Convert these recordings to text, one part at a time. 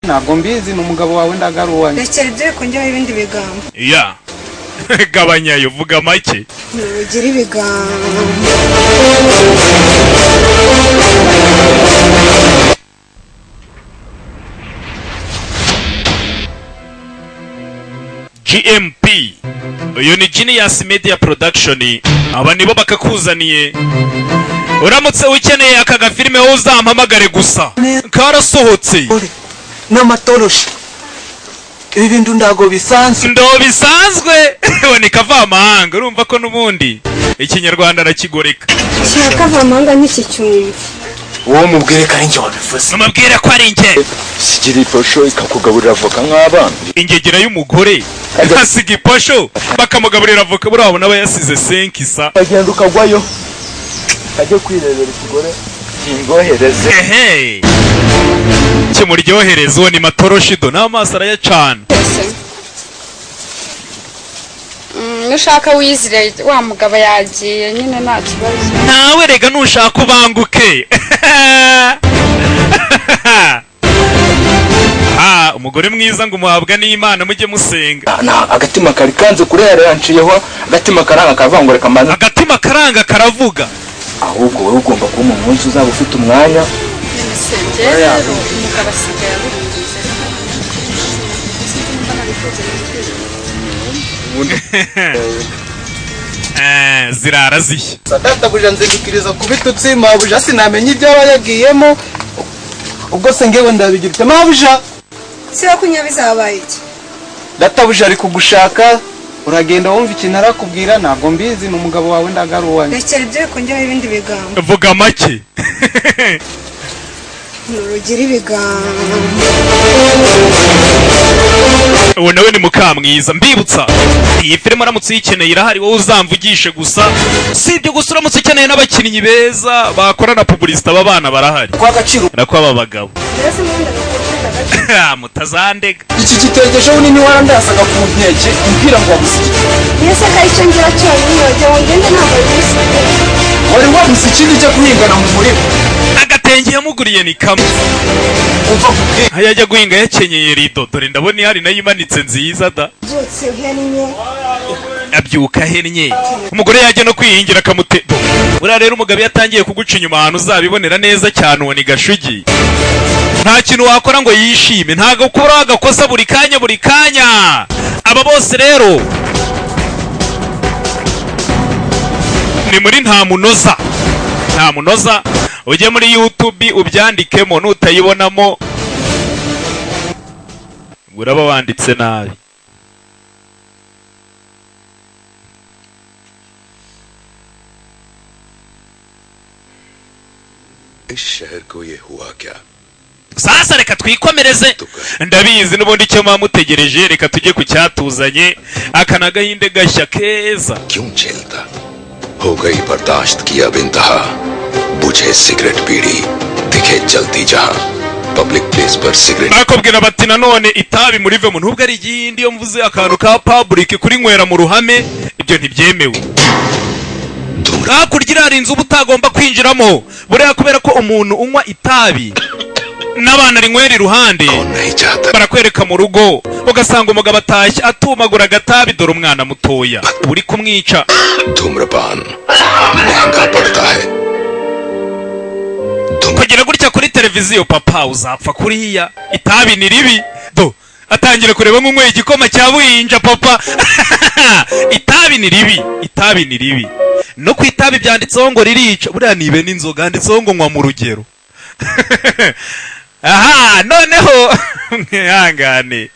ntabwo mbizi n'umugabo wawe ndagaruwanye rekera ibyo kongeraho ibindi bigambo ya gabanyayo vuga make nugira ibigambo GMP uyu ni Genius Media Production aba nibo bakakuzaniye uramutse ukeneye aka gafilime wowe uzampamagare gusa karasohotse n'amatoroshi ibi bintu ndago bisanzwe ni kavamahanga urumva ko n'ubundi ikinyarwanda arakigoreka kavamahanga n'iki cyumva uwo mubwire ko ari njye wabivuze mubwire ko ari njye sigira iposho ikakugaburira avoka nk'abana ingegera y'umugore asiga iposho bakamugaburira avoka buriya wabona aba yasize senkisa agenda ukagwayo kajye kwirebera ikigore kingohereze kimuryohereza uwo ni matoroshido n'amaso arayacana nushaka wizire wa mugabo yagiye nyine nta kibazo nawe rega nushaka ubanguke umugore mwiza ngo umuhabwa n'Imana mujye musenga agatima kari kanze kurera yanciyeho agatima karanga kavangure kamaze agatima karanga karavuga ahubwo wowe ugomba kuba mu munsi uzaba ufite umwanya zirara zishya databuja nzigikiriza kubitutsi mabuja sinamenye ibyo aba yagiyemo ubwo se ngewe ndabigirite mabuja siba kunyabiza habaye iki databuja ari kugushaka uragenda wumva ikintu arakubwira ntabwo mbizi n'umugabo wawe ndagaruwanye rekera ibyo kongeraho ibindi bigambo vuga make nugira ibigambo uwo nawe ni Mukamwiza mbibutsa iyi filime aramutse uyikeneye irahari wowe uzamvugishe gusa si ibyo gusa uramutse ukeneye n'abakinnyi beza bakora na publicité aba bana barahari nako aba bagabo mutazandega iki gitegesho nini warandasaga ku nkeke umbwira ngo wamusiki yese kayicyo ngira cyonyine wajya wongende ntabwo yisike wari wabuze ikindi cyo guhingana mu murima agatenge yamuguriye ni kamwe umva kubwira yajya guhinga yakenyeye rido dore ndabona ihari nayo imanitse nziza da byutse uhennye abyuka hennye umugore yajya no kwihingira akamute buriya rero umugabo yatangiye kuguca inyuma ahantu uzabibonera neza cyane uwo ni Gashugi nta kintu wakora ngo yishime ntago ukora agakosa buri kanya aba bose rero ni muri nta munoza ujye muri YouTube ubyandikemo nutayibonamo uraba wanditse nabi इस शहर को ये हुआ क्या sasa reka twikomereze ndabizi n'ubundi cyo mutegereje reka tujye ku cyatuzanye akana gahinde gashya keza क्यों झेलता हो गई बर्दाश्त की अब इंतहा बुझे सिगरेट बीड़ी दिखे जलती जहां पब्लिक प्लेस पर cigarette bakobwira bati nanone itabi muri ve muntu ubwo ari igindi yo mvuze akantu ka public kuri nywera mu ruhame ibyo ntibyemewe hakurya irari inzu ubutagomba kwinjiramo buriya kubera ko umuntu unywa itabi n'abana rinywera iruhande barakwereka mu rugo ugasanga umugabo atashye atumagura agatabi dore umwana mutoya uri kumwica धूम्रपान महंगा पड़ता है kugira gutya kuri televiziyo papa uzapfa kuriya itabi ni ribi do atangira kureba nk'umwe igikoma cya buhinja papa itabi ni ribi no ku itabi byanditseho ngo ririca buriya nibe n'inzoga handitseho ngo nywa mu rugero aha noneho mwihangane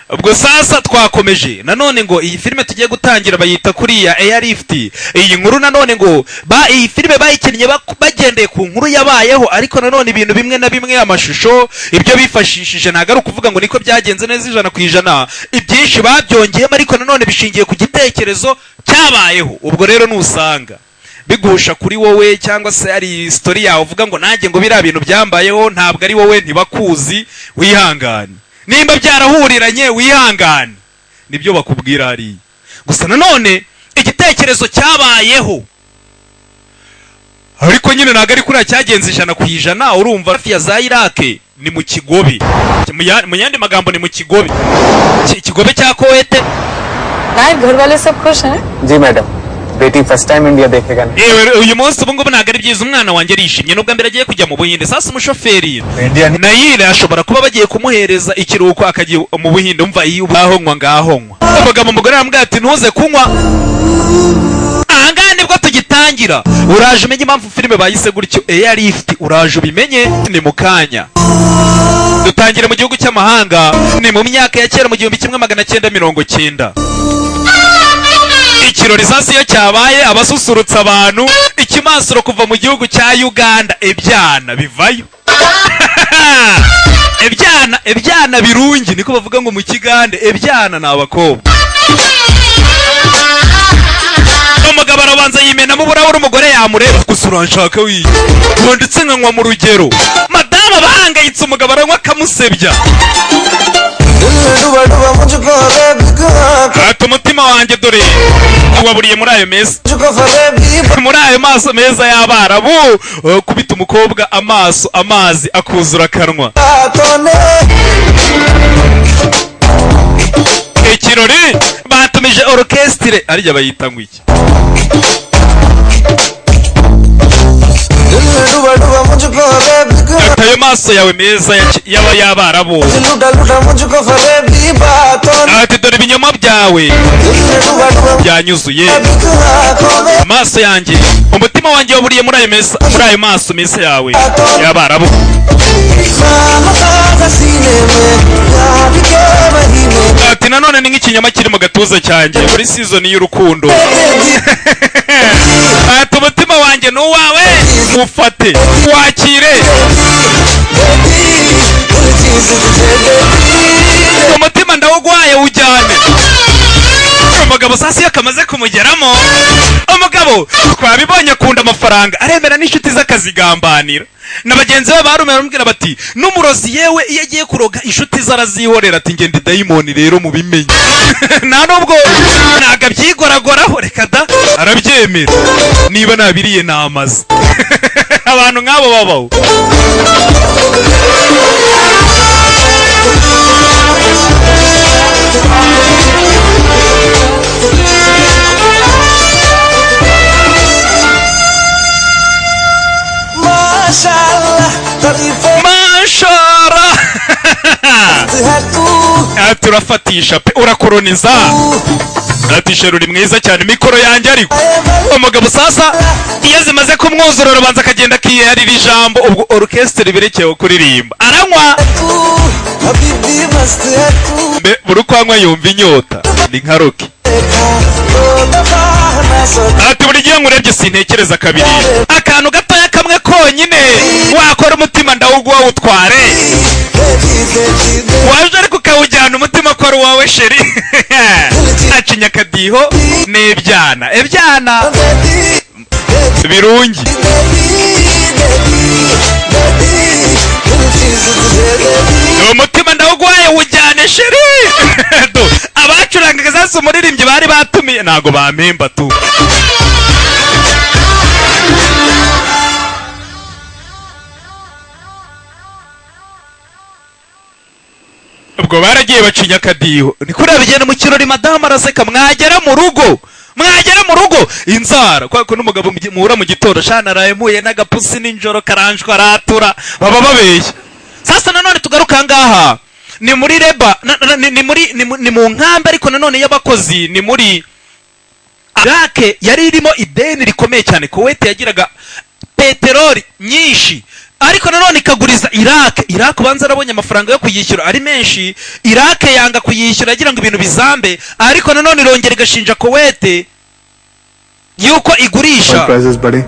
ubwo sasa twakomeje nanone ngo iyi filime tugiye gutangira bayita kuriya Airlift iyi nkuru nanone ngo iyi filime bayikinnye bagendeye ku nkuru yabayeho ariko nanone ibintu bimwe na bimwe amashusho ibyo bifashishije ntago ari ukuvuga ngo niko byagenze neza 100% ibyinshi babyongeyemo ariko nanone bishingiye ku gitekerezo cyabayeho ubwo rero nusanga bigusha kuri wowe cyangwa se ari story yawe uvuga ngo nanjye ngo biriya bintu byambayeho ntabwo ari wowe ntibakuzi wihangane nimba byarahuriranye wihangane nibyo bakubwira hari. Gusa nanone igitekerezo cyabayeho ariko nyine ntago ari kuriya cyagenze 100% urumva hafi ya za Iraq ni mu Kigobe mu yandi magambo ni mu Kigobe Kigobe cya Kuwait नायब घर वाले सब खुश हैं जी मैडम बेटी first time India देखेगा uyu munsi ubu ngubu ntago ari byiza umwana wanjye arishimye nubwo mbere agiye kujya mu Buhinde sasa umushoferi Nayile ashobora kuba bagiye kumuhereza ikiruhuko akagiye mu Buhinde umva iyo ubahonywa ngahonywa abagabo umugore aramubwira ati ntuze kunywa ahangaha nibwo tugitangira uraje umenye impamvu filime bayise gutyo Airlift uraje ubimenye ni mu kanya dutangire mu gihugu cy'amahanga ni mu myaka ya kera mu 1990 ikirori sasiyo cyabaye abasusurutsa abantu ikimansuro kuva mu gihugu cya Uganda ebyana bivayo ebyana birungi niko bavuga ngo mu Kigande ebyana nabakobwa umugabo arabanza yimena mu burabura umugore yamureba gusa uranshaka wiye ndetse nkanywa mu rugero madama bahangayitse umugabo aranywa akamusebya ati umutima wanjye dore waburiye muri ayo meza muri ayo maso meza y'Abarabu kubita umukobwa amaso amazi akuzura akanwa ikirori batumije orchestre arya bayita ngo iki ayo maso yawe meza yaba y'Abarabu ati dore ibinyoma byawe byanyuzuye amaso yanjye umutima wanjye waburiye muri ayo maso meza yawe y'Abarabu ati nanone ni nk'ikinyama kiri mu gatuza cyanjye muri season y'urukundo ati umutima wanjye ni uwawe ufate wakire umutima ndawugwaye ujyane umugabo sasa iyo kamaze kumugeramo umugabo twabibonye akunda amafaranga aremera n'inshuti z'akazigambanira na bagenzi be barumera bamubwira bati n'umurozi yewe iyo agiye kuroga inshuti zarazihorera ati ngende dayimoni rero mubimenye nta nubwo ntago abyigoragoraho reka da arabyemera niba nabiriye namaze abantu nk'abo babaho Mashara turafatisha pe urakoroniza atisha ruri mwiza cyane mikoro yanjye ariko umugabo sasa iyo zimaze kumwuzurura banza akagenda kiyarira ijambo ubwo orchestre birekewe kuririmba aranywa buri kwanywa yumva inyota ni nka Rocky ati buri gihe ngurebye sintekereza kabiri akantu gatoya kamwe konyine wakora umutima ndawugwa utware waje ariko kawujyana umutima ko ari wawe sheri acinya kadiho nebyana ebyana birungi umutima ndawugwaye wujyane sheri abacurangaga zase umuririmbyi bari batumiye ntago bampemba tu ubwo baragiye bacinya akadiho ni kuriya bigenda mu kirori madamu araseka mwagera mu rugo inzara kwako n'umugabo muhura mu gitondo shana arayemuye n'agapusi ninjoro karanjwa aratura baba babeshya sasa nanone tugaruka ngaha ni muri reba ni mu nkambi ariko nanone y'abakozi ni muri Iraq yari irimo ideni rikomeye cyane Kuwait yagiraga peteroli nyinshi ariko nanone ikaguriza Iraq banza arabonye amafaranga yo kuyishyura ari menshi Iraq yanga kuyishyura agira ngo ibintu bizambe ariko nanone irongera igashinja Kuwait yuko igurisha prices bade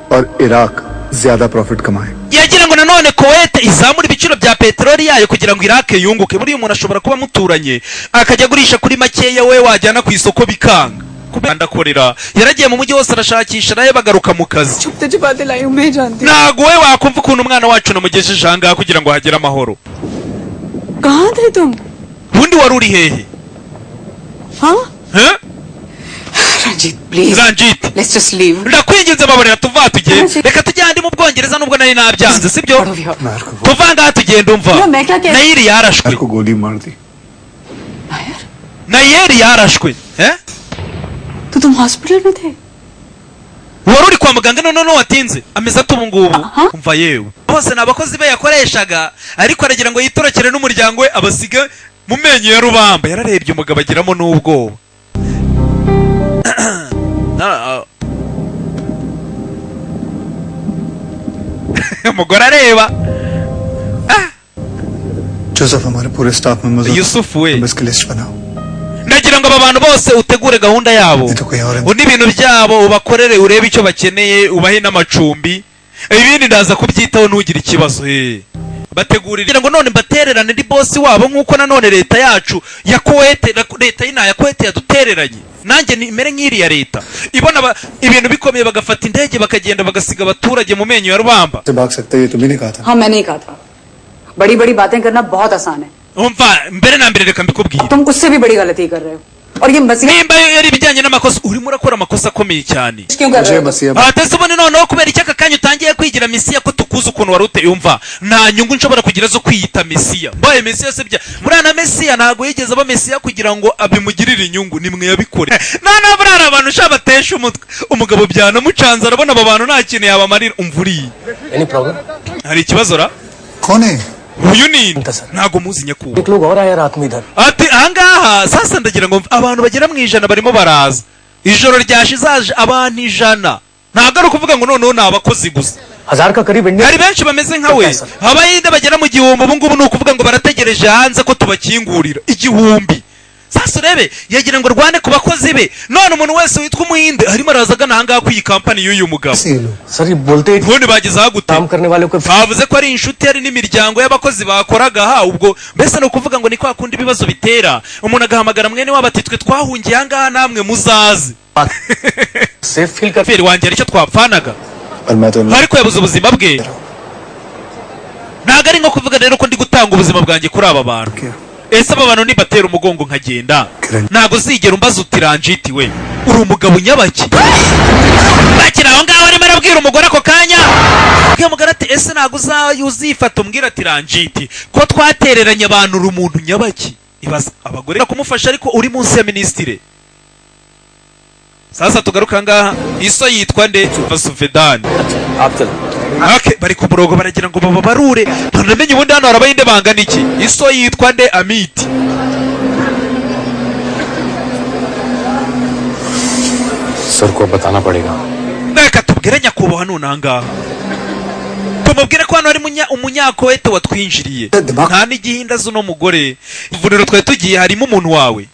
और Iraq ज़्यादा profit कमाए yagira ngo nanone Kuwait izamura ibiciro bya peteroli yayo kugira ngo Iraq yunguke buri umuntu ashobora kuba muturanye akajya gurisha kuri makeya we wajyana ku isoko bikanga ndakorera yaragiye mu mujyi wose arashakisha naye bagaruka mu kazi ntago we wakumva ukuntu umwana wacu namugejeje ahangaha kugira ngo hagere amahoro bundi wari uri hehe Ranjit, please. Ranjit, Let's just leave. ndakwinginze babarira tuva tugende. Reka tujyande mu Bwongereza nubwo nari nabyanze, sibyo? Tuva ngaha tugende umva. Nayiri yarashwe. मेरे को गोली मार दी. Nayiri yarashwe. तो तुम हॉस्पिटल में थे? wari uri kwa muganga none watinze ameze atubu ngubu umva yewe bose nabakozi be yakoreshaga ariko aragira ngo yitorokere n'umuryango we abasiga mu menyo ya rubamba yararebye umugabo agiramo n'ubwoba umugore areba Joseph हमारे पूरे staff members Yusuf we इसकी लिस्ट बनाओ ndagira ngo aba bantu bose utegure gahunda yabo n'ibintu byabo ubakorere urebe icyo bakeneye ubahe n'amacumbi ibindi ndaza kubyitaho ntugire ikibazo bategurira ngo none mbatererane ndi boss wabo nkuko nanone leta yacu ya Kuwait leta y'ina ya Kuwait yadutereranye nanjye ni mere nk'iri ya leta ibona ibintu bikomeye bagafata indege bakagenda bagasiga abaturage mu menyo ya rubamba भाग सकते हैं तुमने नहीं कहा था हाँ मैंने ही कहा था बड़ी बड़ी बातें करना बहुत आसान है umva mbere na mbere reka mbikubwire तुम उससे भी बड़ी गलती कर रहे हो और ये मसीहा nimba yari bijyanye n'amakosa urimo urakora amakosa akomeye cyane क्यों कर रहे हो atese ubone noneho kubera icyaka kanya utangiye kwigira misiya ko tukuzi ukuntu wari uteye umva nta nyungu nshobora kugira zo kwiyita misiya mbaye misiya se bya muri ana misiya ntago yigeze aba misiya kugira ngo abimugirire inyungu nimwe yabikore nana burara abantu shabatesha umutwe umugabo byanamucanze arabona aba bantu nta kintu yabamarira umvuri Any problem? hari ikibazo ra कौन है uyu ni ntago muzi nyakuba एक लोग और आया रात में इधर ati ahangaha sasa ndagira ngo abantu bagera mu ijana barimo baraza ijoro ryashizaje abantu ijana ntabwo ari ukuvuga ngo noneho ni abakozi gusa 1000 का करीब India hari benshi bameze nka we abayinde bagera mu gihumbi ubu ngubu ni ukuvuga ngo barategereje hanze ko tubakingurira igihumbi sasa urebe yagira ngo rwane ku bakozi be none umuntu wese witwa umuhinde harimo arazagana ahangaha ku iyi kampani y'uyu mugabo sir ये बोलते हैं ubundi bageze aho gute काम करने वालों को bavuze ko ari inshuti yari n'imiryango y'abakozi bakoraga aha ubwo mbese ni ukuvuga ngo ni kwa kundi ibibazo bitera umuntu agahamagara mwene wabo ati twe twahungiye ahangaha namwe muzaze safe feel कर feri wanjye aricyo twapfanaga ariko yabuze ubuzima bwe ntabwo ari nko kuvuga rero ko ndi gutanga ubuzima bwanjye kuri aba bantu ese aba bantu nibatera umugongo nkagenda ntabwo uzigera umbaza uti Ranjit we uri umugabo nyabaki bakira aho ngaho arimo arabwira umugore ako kanya iyo mugore ati ese ntabwo uzifata umbwira ati Ranjit ko twatereranye abantu uri umuntu nyabaki ibaza abagore kumufasha ariko uri munsi ya minisitire sasa tugaruka ngaha iso yitwa nde Vasuvedani okay bari ku murongo baragira ngo babarure namenye ubundi hano harabayinde bangana iki iso yitwa nde Amit sir को बताना पड़ेगा reka tubwire nyakubahwa none ahangaha tumubwire ko hano hari umunyakowete watwinjiriye nta n'igihinda z'uno mugore ivuriro twari tugiye harimo umuntu wawe